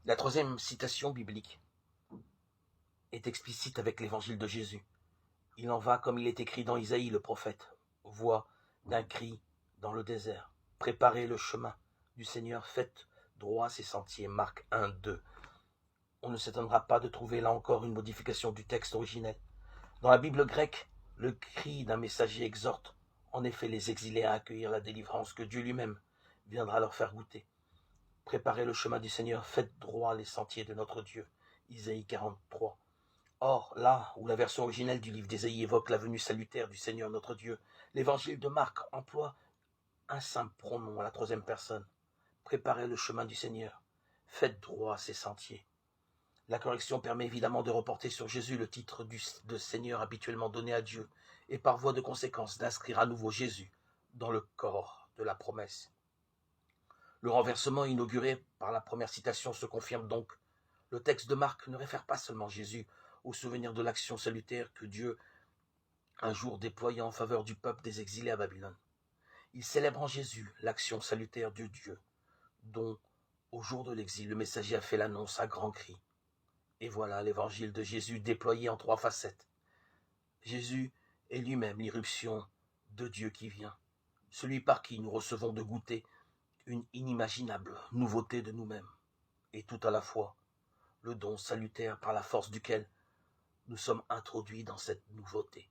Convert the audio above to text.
La troisième citation biblique est explicite avec l'évangile de Jésus. Il en va comme il est écrit dans Isaïe le prophète. Voix d'un cri dans le désert. Préparez le chemin du Seigneur, faites droit ses sentiers. Marc 1, 2. On ne s'étonnera pas de trouver là encore une modification du texte originel. Dans la Bible grecque, le cri d'un messager exhorte en effet les exilés à accueillir la délivrance que Dieu lui-même viendra leur faire goûter. Préparez le chemin du Seigneur, faites droit les sentiers de notre Dieu. Isaïe 43. Or, là où la version originelle du livre d'Ésaïe évoque la venue salutaire du Seigneur notre Dieu, l'évangile de Marc emploie un simple pronom à la troisième personne. Préparez le chemin du Seigneur, faites droit ses sentiers. La correction permet évidemment de reporter sur Jésus le titre de Seigneur habituellement donné à Dieu, et par voie de conséquence d'inscrire à nouveau Jésus dans le corps de la promesse. Le renversement inauguré par la première citation se confirme donc. Le texte de Marc ne réfère pas seulement Jésus au souvenir de l'action salutaire que Dieu un jour déploya en faveur du peuple des exilés à Babylone. Il célèbre en Jésus l'action salutaire de Dieu, dont, au jour de l'exil, le messager a fait l'annonce à grands cris. Et voilà l'évangile de Jésus déployé en 3 facettes. Jésus est lui-même l'irruption de Dieu qui vient, celui par qui nous recevons de goûter une inimaginable nouveauté de nous-mêmes, et tout à la fois le don salutaire par la force duquel nous sommes introduits dans cette nouveauté.